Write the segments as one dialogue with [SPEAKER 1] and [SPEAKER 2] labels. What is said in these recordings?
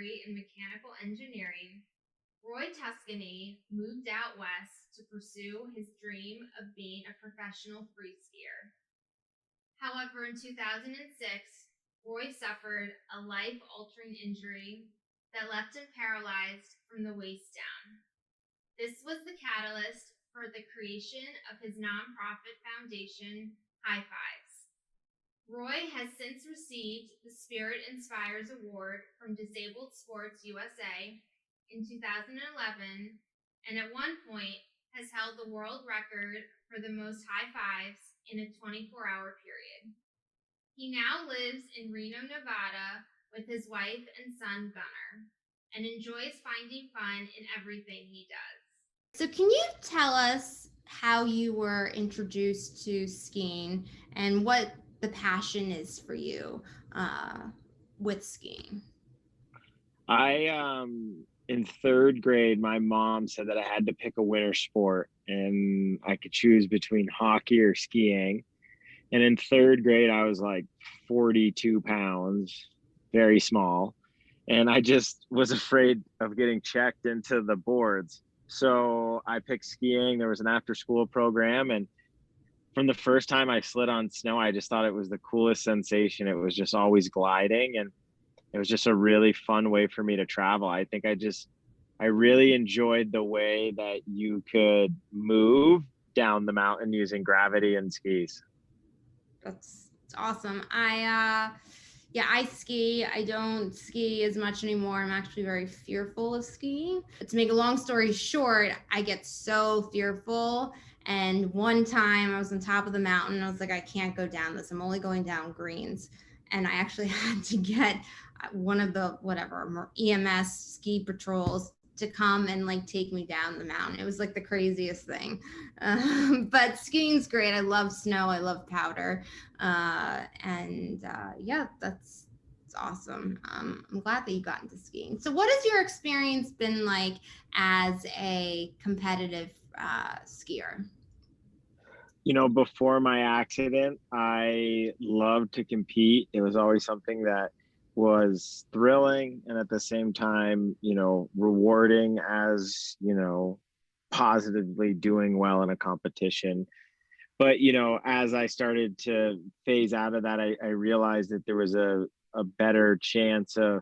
[SPEAKER 1] degree in mechanical engineering, Roy Tuscany moved out west to pursue his dream of being a professional free skier. However, in 2006, Roy suffered a life-altering injury that left him paralyzed from the waist down. This was the catalyst for the creation of his nonprofit foundation, High Fives. Roy has since received the Spirit Inspires Award from Disabled Sports USA in 2011, and at one point has held the world record for the most high fives in a 24-hour period. He now lives in Reno, Nevada with his wife and son, Gunnar, and enjoys finding fun in everything he does.
[SPEAKER 2] So can you tell us how you were introduced to skiing and what the passion is for you with skiing?
[SPEAKER 3] In third grade, my mom said that I had to pick a winter sport and I could choose between hockey or skiing. And in third grade, I was like 42 pounds, very small. And I just was afraid of getting checked into the boards. So I picked skiing. There was an after school program. And from the first time I slid on snow, I just thought it was the coolest sensation. It was just always gliding. And it was just a really fun way for me to travel. I think I really enjoyed the way that you could move down the mountain using gravity and skis.
[SPEAKER 2] That's awesome. I ski. I don't ski as much anymore. I'm actually very fearful of skiing. To make a long story short, I get so fearful. And one time I was on top of the mountain. I was like, I can't go down this. I'm only going down greens. And I actually had to get one of the EMS ski patrols to come and like take me down the mountain. It was like the craziest thing. But skiing's great. I love snow. I love powder. Yeah, that's awesome. I'm glad that you got into skiing. So what has your experience been like as a competitive skier?
[SPEAKER 3] Before my accident, I loved to compete. It was always something that was thrilling and at the same time, rewarding as, positively doing well in a competition. But, as I started to phase out of that, I realized that there was a better chance of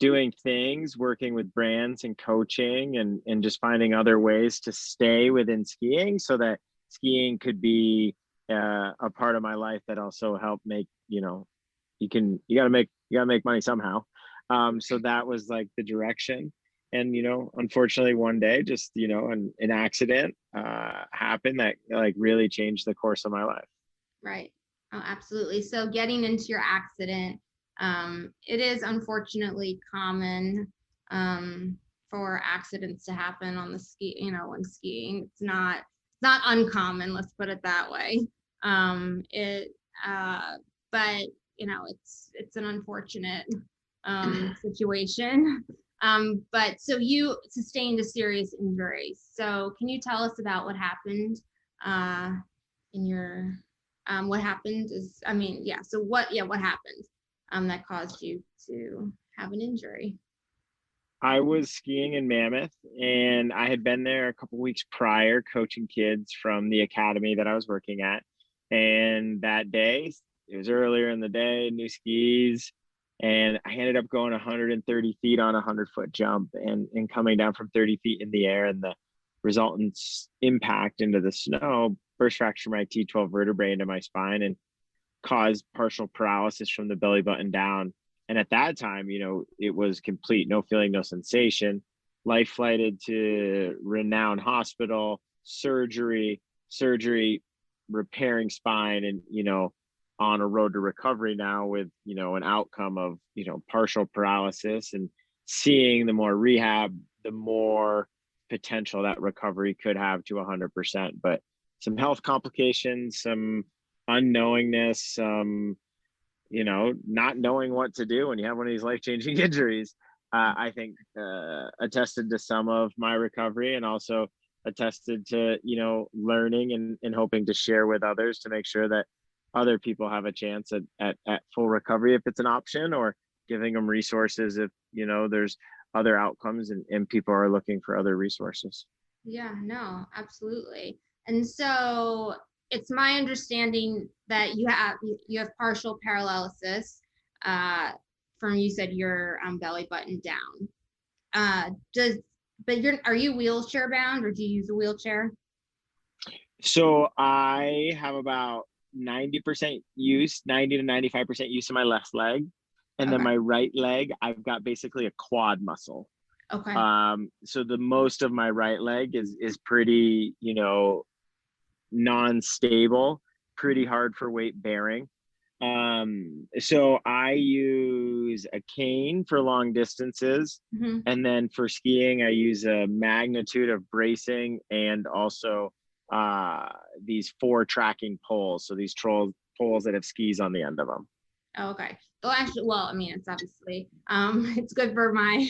[SPEAKER 3] doing things, working with brands and coaching and just finding other ways to stay within skiing so that skiing could be a part of my life that also helped make, you gotta make money somehow. So that was like the direction. And, unfortunately one day just, an accident happened that like really changed the course of my life.
[SPEAKER 2] Right. Oh, absolutely. So getting into your accident, it is unfortunately common for accidents to happen on the ski, when skiing. It's not uncommon, let's put it that way. But it's an unfortunate situation. But so you sustained a serious injury. So can you tell us about what happened in your what happened is, so what happened that caused you to have an injury?
[SPEAKER 3] I was skiing in Mammoth and I had been there a couple weeks prior coaching kids from the academy that I was working at. And that day, it was earlier in the day, new skis, and I ended up going 130 feet on a 100-foot jump and coming down from 30 feet in the air, and the resultant impact into the snow burst fractured my T12 vertebrae into my spine and caused partial paralysis from the belly button down. And at that time, it was complete, no feeling, no sensation, life flighted to renowned hospital, surgery, repairing spine, and, on a road to recovery now with, an outcome of, partial paralysis, and seeing the more rehab, the more potential that recovery could have to 100%. But some health complications, some unknowingness, some, not knowing what to do when you have one of these life-changing injuries, I think attested to some of my recovery, and also attested to, learning and hoping to share with others to make sure that other people have a chance at full recovery if it's an option, or giving them resources if, there's other outcomes, and people are looking for other resources.
[SPEAKER 2] Yeah, no, absolutely. And so it's my understanding that you have partial paralysis, from, you said, your belly button down. Are you wheelchair bound, or do you use a wheelchair?
[SPEAKER 3] So I have about 90% use, 90 to 95% use of my left leg. And then
[SPEAKER 2] Okay.
[SPEAKER 3] my right leg, I've got basically a quad muscle.
[SPEAKER 2] Okay.
[SPEAKER 3] So the most of my right leg is pretty, non-stable, pretty hard for weight bearing. So I use a cane for long distances.
[SPEAKER 2] Mm-hmm.
[SPEAKER 3] And then for skiing, I use a magnitude of bracing, and also these 4 tracking poles. So these poles that have skis on the end of them.
[SPEAKER 2] Oh, okay. Well, I mean, it's obviously, it's good for my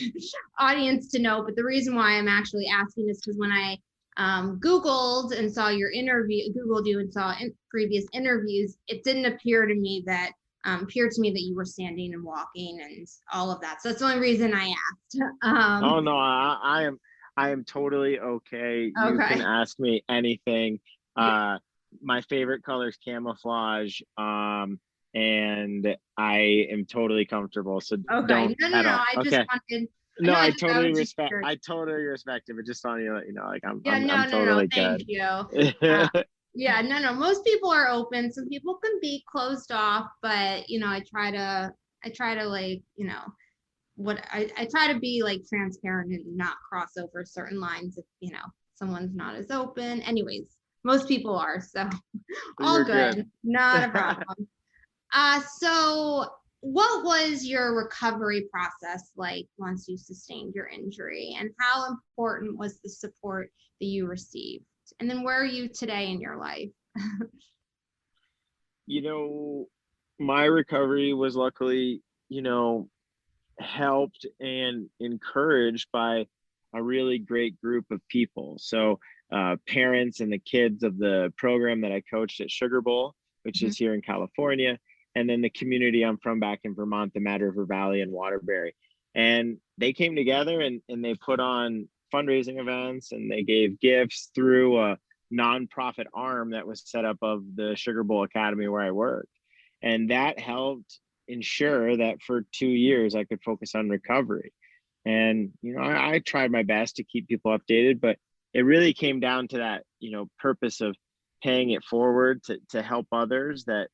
[SPEAKER 2] audience to know, but the reason why I'm actually asking is because when I Googled and saw your interview, Googled you and saw previous interviews, it didn't appear to me that you were standing and walking and all of that. So that's the only reason I asked.
[SPEAKER 3] Oh no, I am totally okay. You
[SPEAKER 2] Okay.
[SPEAKER 3] can ask me anything. My favorite color is camouflage. And I am totally comfortable. So
[SPEAKER 2] Okay.
[SPEAKER 3] don't
[SPEAKER 2] No.
[SPEAKER 3] at all.
[SPEAKER 2] I just
[SPEAKER 3] Okay.
[SPEAKER 2] wanted.
[SPEAKER 3] No,
[SPEAKER 2] I
[SPEAKER 3] I
[SPEAKER 2] was
[SPEAKER 3] totally
[SPEAKER 2] just
[SPEAKER 3] respect.
[SPEAKER 2] curious.
[SPEAKER 3] I totally respect it. But just on you, like
[SPEAKER 2] Yeah.
[SPEAKER 3] I'm totally
[SPEAKER 2] Thank
[SPEAKER 3] good.
[SPEAKER 2] you. Yeah. No. Most people are open. Some people can be closed off, but I try to like, I try to be like transparent and not cross over certain lines if someone's not as open. Anyways, most people are, so all
[SPEAKER 3] You're
[SPEAKER 2] good.
[SPEAKER 3] good.
[SPEAKER 2] Not a problem. So what was your recovery process like once you sustained your injury, and how important was the support that you received? And then where are you today in your life?
[SPEAKER 3] My recovery was luckily, helped and encouraged by a really great group of people. So parents and the kids of the program that I coached at Sugar Bowl, which is here in California, and then the community I'm from back in Vermont, the Mad River Valley and Waterbury. And they came together and they put on fundraising events, and they gave gifts through a nonprofit arm that was set up of the Sugar Bowl Academy where I work. And that helped ensure that for 2 years I could focus on recovery. And, I tried my best to keep people updated, but it really came down to that, purpose of paying it forward to help others, that,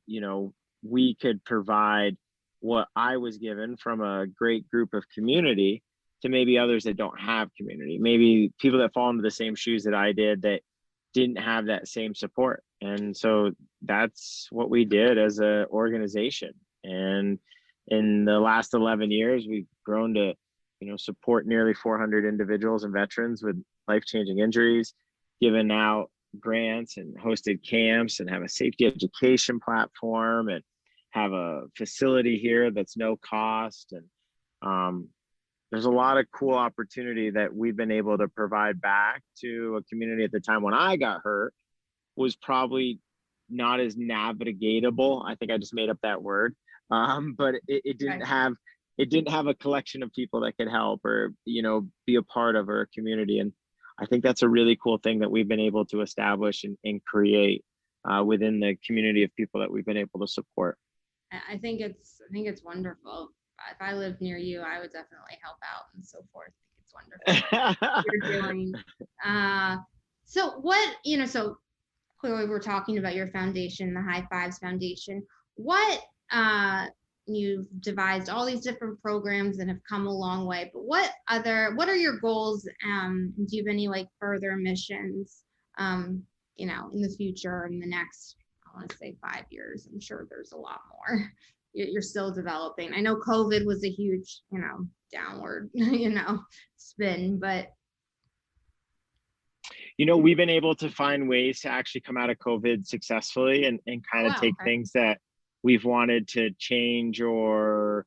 [SPEAKER 3] we could provide what I was given from a great group of community to maybe others that don't have community, maybe people that fall into the same shoes that I did that didn't have that same support. And so that's what we did as an organization. And in the last 11 years, we've grown to, support nearly 400 individuals and veterans with life-changing injuries, given out grants and hosted camps, and have a safety education platform, and have a facility here that's no cost. And there's a lot of cool opportunity that we've been able to provide back to a community. At the time when I got hurt was probably not as navigatable. I think I just made up that word. But it didn't have a collection of people that could help, or be a part of our community. And I think that's a really cool thing that we've been able to establish and create within the community of people that we've been able to support.
[SPEAKER 2] I think it's wonderful. If I lived near you, I would definitely help out and so forth. I think it's wonderful what you're doing. So what, so clearly we're talking about your foundation, the High Fives Foundation. What, you've devised all these different programs and have come a long way, but what are your goals? Do you have any like further missions, in the future, in the next, I want to say 5 years? I'm sure there's a lot more. You're still developing. I know COVID was a huge, downward, spin, but
[SPEAKER 3] we've been able to find ways to actually come out of COVID successfully, and kind of take things that we've wanted to change or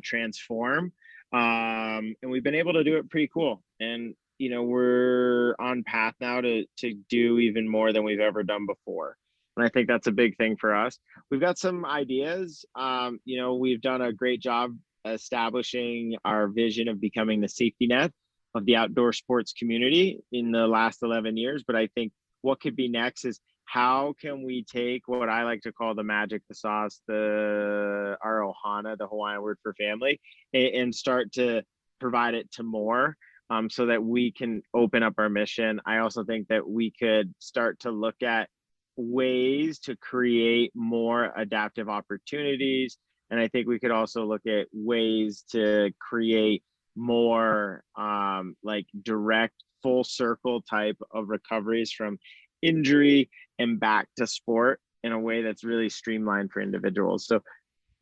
[SPEAKER 3] transform. And we've been able to do it pretty cool. And, we're on path now to do even more than we've ever done before. And I think that's a big thing for us. We've got some ideas. We've done a great job establishing our vision of becoming the safety net of the outdoor sports community in the last 11 years. But I think what could be next is how can we take what I like to call the magic, the sauce, our ohana, the Hawaiian word for family, and start to provide it to more, so that we can open up our mission. I also think that we could start to look at ways to create more adaptive opportunities. And I think we could also look at ways to create more like direct full circle type of recoveries from injury and back to sport in a way that's really streamlined for individuals. So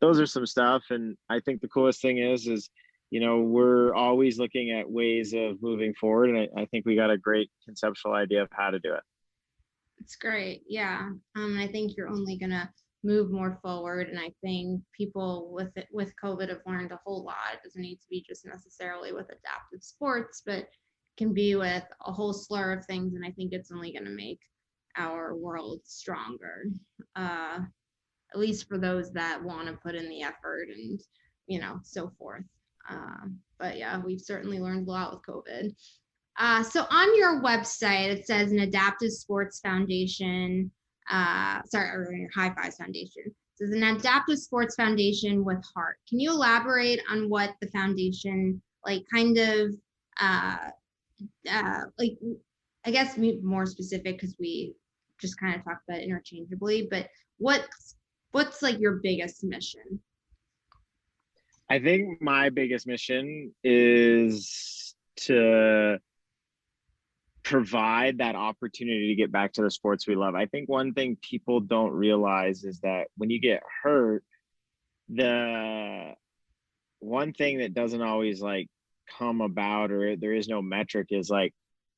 [SPEAKER 3] those are some stuff. And I think the coolest thing is, we're always looking at ways of moving forward. And I think we got a great conceptual idea of how to do it.
[SPEAKER 2] It's great. Yeah. I think you're only going to move more forward. And I think people with COVID have learned a whole lot. It doesn't need to be just necessarily with adaptive sports, but can be with a whole slur of things. And I think it's only going to make our world stronger, at least for those that want to put in the effort and, so forth. But yeah, we've certainly learned a lot with COVID. So on your website, it says an adaptive sports foundation, or your High Fives Foundation. It says an adaptive sports foundation with heart. Can you elaborate on what the foundation, like, kind of, like, I guess more specific, because we just kind of talked about it interchangeably, but what's like your biggest mission?
[SPEAKER 3] I think my biggest mission is to provide that opportunity to get back to the sports we love. I think one thing people don't realize is that when you get hurt, the one thing that doesn't always like come about, or there is no metric, is like,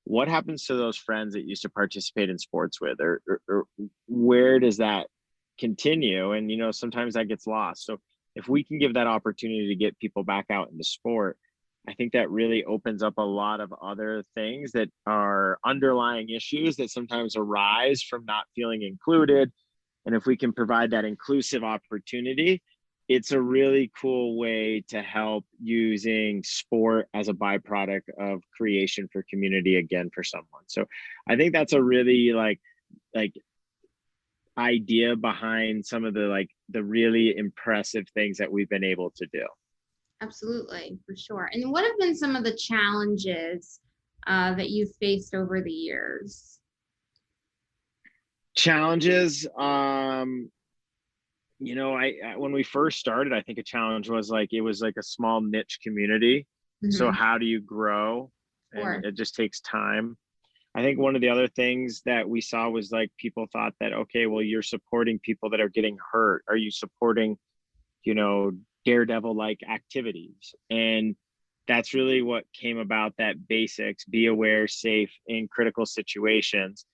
[SPEAKER 3] what happens to those friends that used to participate in sports with, or where does that continue? And, sometimes that gets lost. So if we can give that opportunity to get people back out into sport, I think that really opens up a lot of other things that are underlying issues that sometimes arise from not feeling included. And if we can provide that inclusive opportunity, it's a really cool way to help using sport as a byproduct of creation for community again for someone. So I think that's a really like idea behind some of the really impressive things that we've been able to do.
[SPEAKER 2] Absolutely, for sure. And what have been some of the challenges that you've faced over the years?
[SPEAKER 3] Challenges, when we first started, I think a challenge was it was like a small niche community. Mm-hmm. So how do you grow? Sure. And it just takes time. I think one of the other things that we saw was people thought that, okay, well, you're supporting people that are getting hurt. Are you supporting, daredevil-like activities? And that's really what came about, that basics, be aware, safe in critical situations,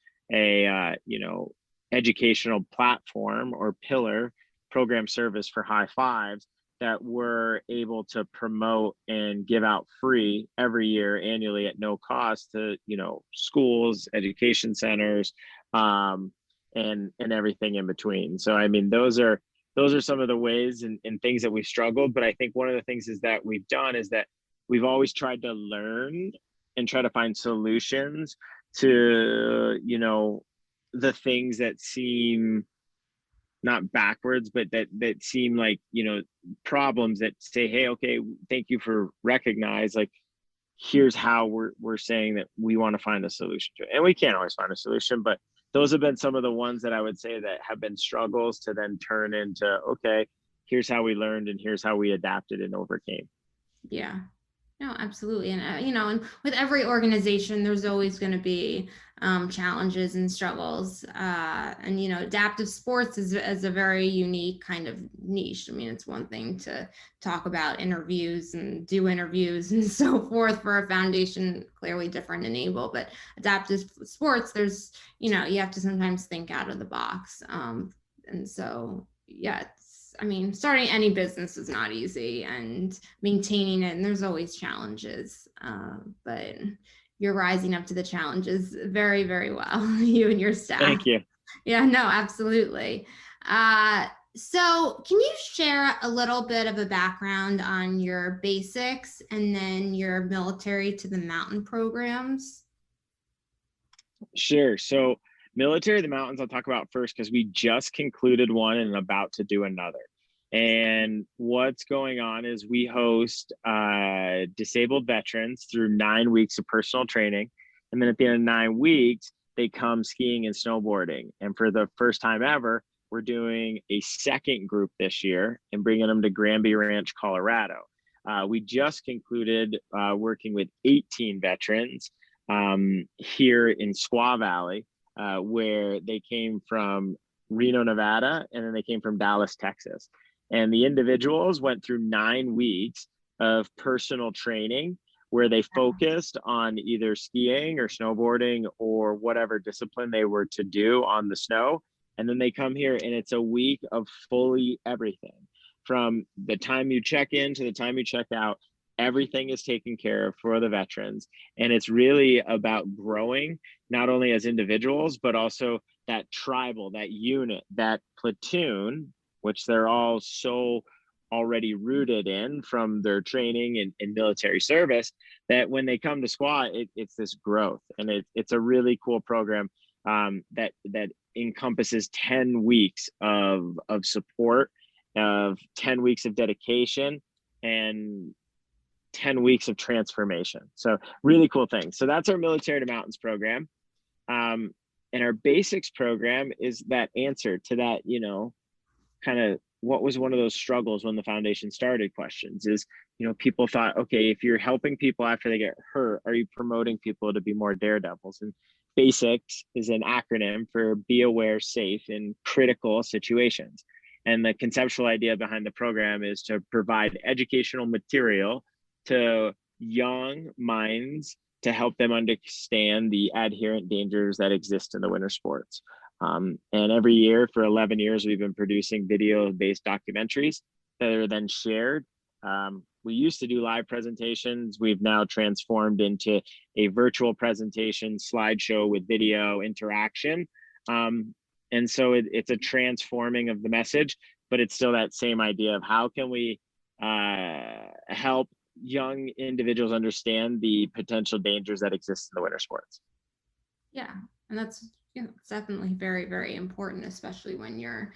[SPEAKER 3] educational platform or pillar program service for High Fives that we're able to promote and give out free every year annually at no cost to, schools, education centers, and everything in between. So, I mean, those are some of the ways and things that we've struggled. But I think one of the things that we've done is that we've always tried to learn and try to find solutions to, the things that seem not backwards, but that seem like, problems that say, hey, okay, thank you for recognize, here's how we're saying that we want to find a solution to it. And we can't always find a solution, but those have been some of the ones that I would say that have been struggles to then turn into, okay, here's how we learned and here's how we adapted and overcame.
[SPEAKER 2] Yeah, no, absolutely. And, and with every organization, there's always going to be challenges and struggles. And, adaptive sports is a very unique kind of niche. I mean, it's one thing to talk about interviews and do interviews and so forth for a foundation, clearly different than ABLE, but adaptive sports, there's, you have to sometimes think out of the box. And so, yeah, starting any business is not easy, and maintaining it, and there's always challenges, but you're rising up to the challenges very, very well, you and your staff.
[SPEAKER 3] Thank you.
[SPEAKER 2] Yeah, no, absolutely. So can you share a little bit of a background on your basics and then your military to the mountain programs?
[SPEAKER 3] Sure. So military of the mountains, I'll talk about first because we just concluded one and about to do another. And what's going on is we host disabled veterans through 9 weeks of personal training. And then at the end of 9 weeks, they come skiing and snowboarding. And for the first time ever, we're doing a second group this year and bringing them to Granby Ranch, Colorado. We just concluded working with 18 veterans here in Squaw Valley, where they came from Reno, Nevada, and then they came from Dallas, Texas. And the individuals went through 9 weeks of personal training where they focused on either skiing or snowboarding or whatever discipline they were to do on the snow. And then they come here and it's a week of fully everything. From the time you check in to the time you check out, everything is taken care of for the veterans. And it's really about growing, not only as individuals, but also that tribal, that unit, that platoon, which they're all so already rooted in from their training and military service, that when they come to SQUA, it's this growth. And it's a really cool program that encompasses 10 weeks of support, of 10 weeks of dedication, and 10 weeks of transformation. So really cool thing. So that's our Military to Mountains program. And our basics program is that answer to that, kind of what was one of those struggles when the foundation started questions is, people thought, okay, if you're helping people after they get hurt, are you promoting people to be more daredevils? And basics is an acronym for be aware, safe in critical situations. And the conceptual idea behind the program is to provide educational material to young minds to help them understand the adherent dangers that exist in the winter sports. And every year for 11 years, we've been producing video-based documentaries that are then shared. We used to do live presentations. We've now transformed into a virtual presentation slideshow with video interaction. And so it's a transforming of the message, but it's still that same idea of how can we help young individuals understand the potential dangers that exist in the winter sports.
[SPEAKER 2] Yeah, and that's it's definitely very, very important, especially when you're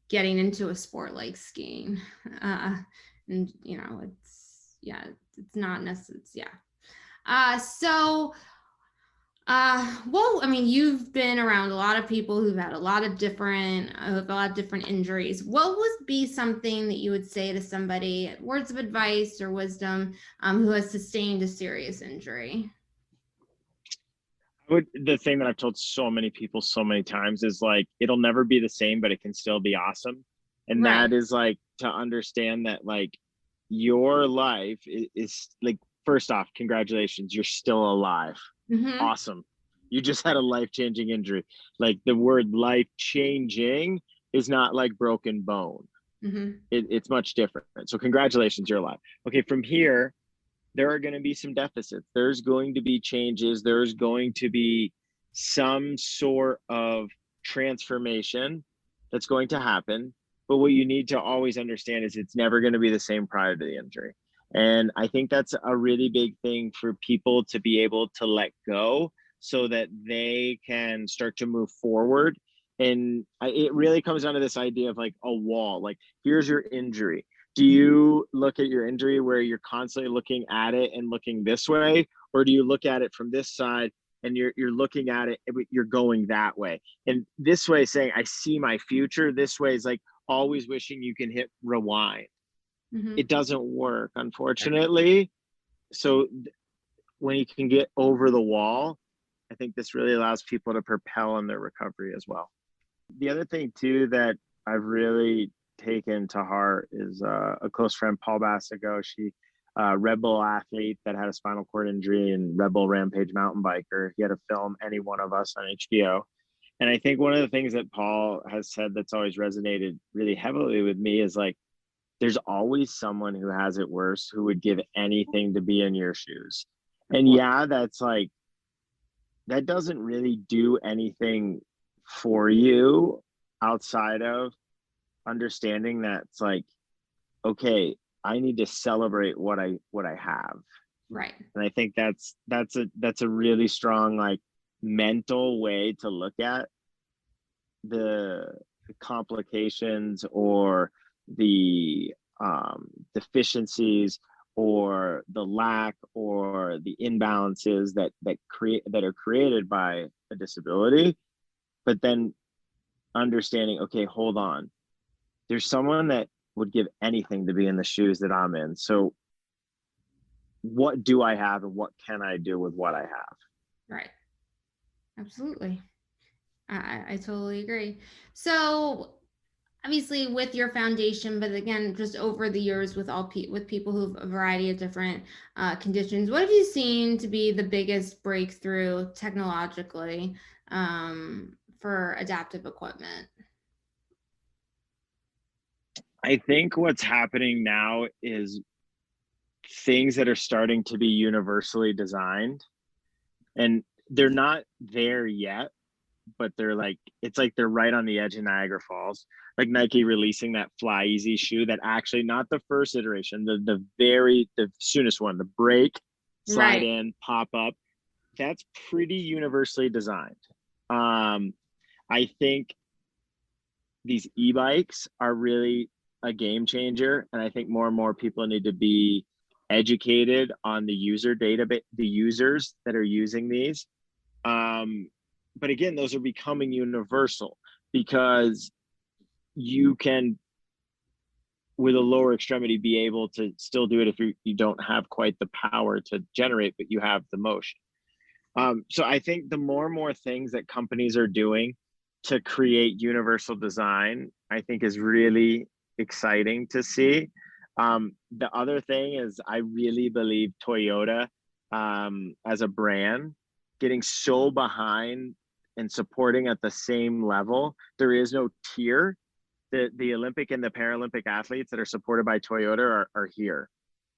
[SPEAKER 2] getting into a sport like skiing. And it's not necessary. Well, I mean, you've been around a lot of people who've had a lot of different injuries. What would be something that you would say to somebody, words of advice or wisdom, who has sustained a serious injury?
[SPEAKER 3] The thing that I've told so many people so many times is like, it'll never be the same, but it can still be awesome. And right. That is like to understand that like your life is like, first off, congratulations, you're still alive. Mm-hmm. Awesome. You just had a life-changing injury. Like the word life-changing is not like broken bone. Mm-hmm. It's much different. So congratulations, you're alive. Okay, from here, there are going to be some deficits. There's going to be changes. There's going to be some sort of transformation that's going to happen. But what you need to always understand is it's never going to be the same prior to the injury. And I think that's a really big thing for people to be able to let go so that they can start to move forward. And it really comes down to this idea of like a wall, like here's your injury. Do you look at your injury where you're constantly looking at it and looking this way? Or do you look at it from this side and you're looking at it, you're going that way? And this way saying, I see my future. This way is like always wishing you can hit rewind. Mm-hmm. It doesn't work, unfortunately. So when you can get over the wall, I think this really allows people to propel in their recovery as well. The other thing too that I've really taken to heart is a close friend, Paul Bassigo. She Red Bull athlete that had a spinal cord injury and Red Bull Rampage mountain biker. He had to film Any One of Us on HBO. And I think one of the things that Paul has said that's always resonated really heavily with me is like, there's always someone who has it worse who would give anything to be in your shoes. And yeah, that's like, that doesn't really do anything for you outside of understanding that it's like, okay, I need to celebrate what I have.
[SPEAKER 2] Right.
[SPEAKER 3] And I think that's a really strong like mental way to look at the complications or the deficiencies or the lack or the imbalances that are created by a disability, but then understanding, okay, hold on, there's someone that would give anything to be in the shoes that I'm in. So what do I have and what can I do with what I have?
[SPEAKER 2] Right. Absolutely. I totally agree. So obviously with your foundation, but again, just over the years with with people who have a variety of different conditions, what have you seen to be the biggest breakthrough technologically for adaptive equipment?
[SPEAKER 3] I think what's happening now is things that are starting to be universally designed, and they're not there yet, but they're like, it's like they're right on the edge of Niagara Falls. Like Nike releasing that Fly Easy shoe that actually, not the first iteration, the soonest one, the break, slide in, pop up. That's pretty universally designed. I think these e-bikes are really a game changer, and I think more and more people need to be educated on the user database, the users that are using these. But again, those are becoming universal because you can, with a lower extremity, be able to still do it if you don't have quite the power to generate, but you have the motion. So I think the more and more things that companies are doing to create universal design, I think is really exciting to see. The other thing is I really believe Toyota as a brand getting so behind and supporting at the same level. There is no tier. The Olympic and the Paralympic athletes that are supported by Toyota are here.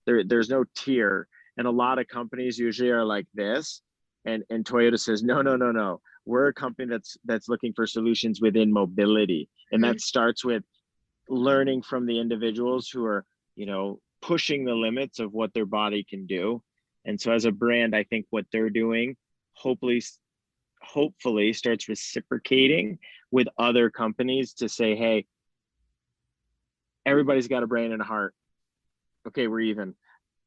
[SPEAKER 3] There's no tier. And a lot of companies usually are like this. And Toyota says, no. We're a company that's looking for solutions within mobility. And that starts with learning from the individuals who are, pushing the limits of what their body can do. And so as a brand, I think what they're doing hopefully starts reciprocating with other companies to say, hey, everybody's got a brain and a heart. Okay, we're even.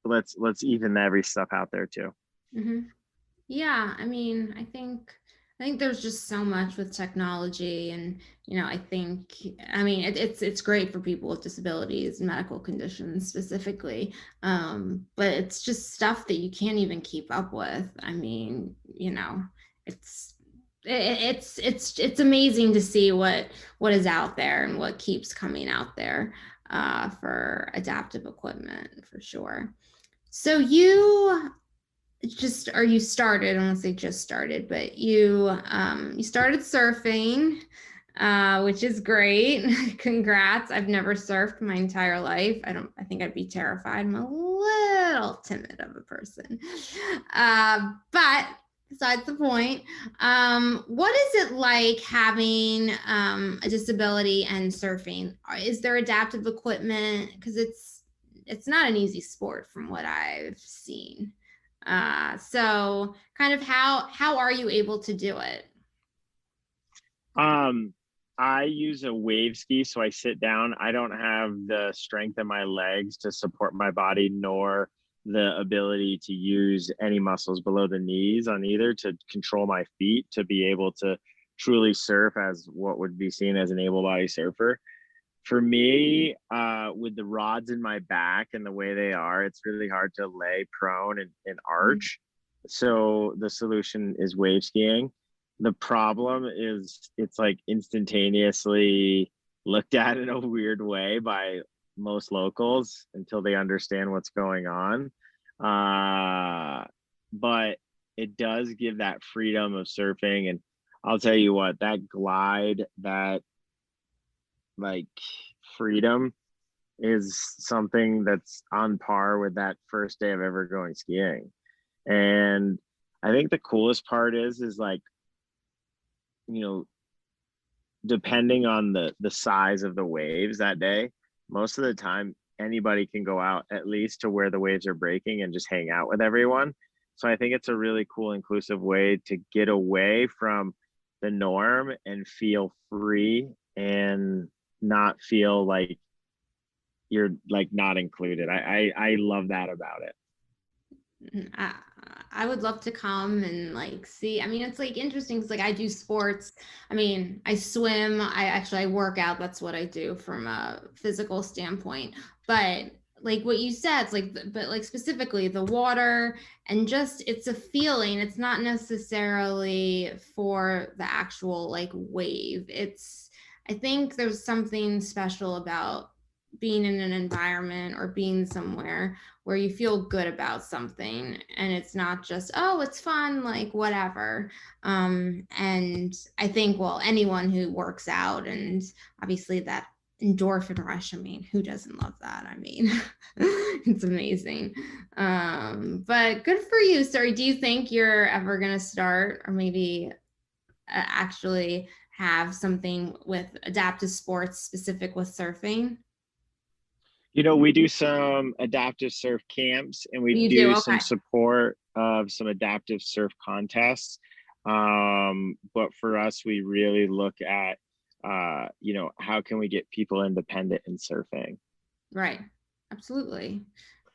[SPEAKER 3] Let's even every stuff out there too.
[SPEAKER 2] Mm-hmm. Yeah, I mean, I think there's just so much with technology, and it's great for people with disabilities, medical conditions specifically, but it's just stuff that you can't even keep up with. I mean, it's amazing to see what is out there and what keeps coming out there for adaptive equipment for sure. So you started, I won't say just started, but you started surfing, which is great. Congrats. I've never surfed my entire life. I think I'd be terrified. I'm a little timid of a person. But besides the point, what is it like having a disability and surfing? Is there adaptive equipment? Because it's not an easy sport from what I've seen. So kind of how are you able to do it?
[SPEAKER 3] I use a wave ski, so I sit down. I don't have the strength in my legs to support my body, nor the ability to use any muscles below the knees on either to control my feet to be able to truly surf as what would be seen as an able-bodied surfer. For me, with the rods in my back and the way they are, it's really hard to lay prone and arch. So the solution is wave skiing. The problem is it's like instantaneously looked at in a weird way by most locals until they understand what's going on. But it does give that freedom of surfing. And I'll tell you what, that glide, that like freedom is something that's on par with that first day of ever going skiing. And I think the coolest part is like, depending on the size of the waves that day, most of the time anybody can go out at least to where the waves are breaking and just hang out with everyone. So I think it's a really cool, inclusive way to get away from the norm and feel free and not feel like you're like not included. I love that about it.
[SPEAKER 2] I would love to come and like see. I mean, it's like interesting because like I do sports. I mean, I swim. I work out. That's what I do from a physical standpoint. But like what you said, it's like, but like specifically the water and just it's a feeling. It's not necessarily for the actual like wave. I think there's something special about being in an environment or being somewhere where you feel good about something and it's not just, oh, it's fun, like whatever. And I think, well, anyone who works out and obviously that endorphin rush, I mean, who doesn't love that? I mean, it's amazing. But good for you. Sorry, do you think you're ever going to start or maybe actually have something with adaptive sports specific with surfing?
[SPEAKER 3] You know, we do some adaptive surf camps and we
[SPEAKER 2] You do?
[SPEAKER 3] do
[SPEAKER 2] Okay.
[SPEAKER 3] some support of some adaptive surf contests. But for us, we really look at, you know, how can we get people independent in surfing?
[SPEAKER 2] Right. Absolutely.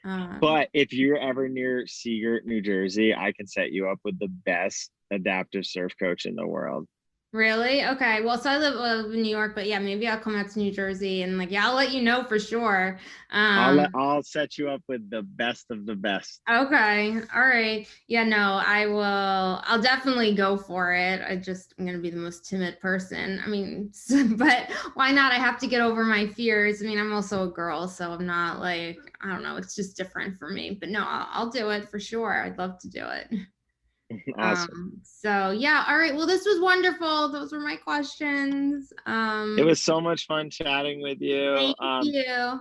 [SPEAKER 3] But if you're ever near Seagirt, New Jersey, I can set you up with the best adaptive surf coach in the world.
[SPEAKER 2] Really? Okay. Well, so I live in New York, but yeah, maybe I'll come out to New Jersey and like, yeah, I'll let you know for sure.
[SPEAKER 3] I'll set you up with the best of the best.
[SPEAKER 2] Okay. All right. Yeah, no, I'll definitely go for it. I'm going to be the most timid person. I mean, but why not? I have to get over my fears. I mean, I'm also a girl, so I'm not like, I don't know, it's just different for me. But no, I'll do it for sure. I'd love to do it.
[SPEAKER 3] Awesome.
[SPEAKER 2] So yeah, all right. Well, this was wonderful. Those were my questions.
[SPEAKER 3] It was so much fun chatting with you.
[SPEAKER 2] Thank you.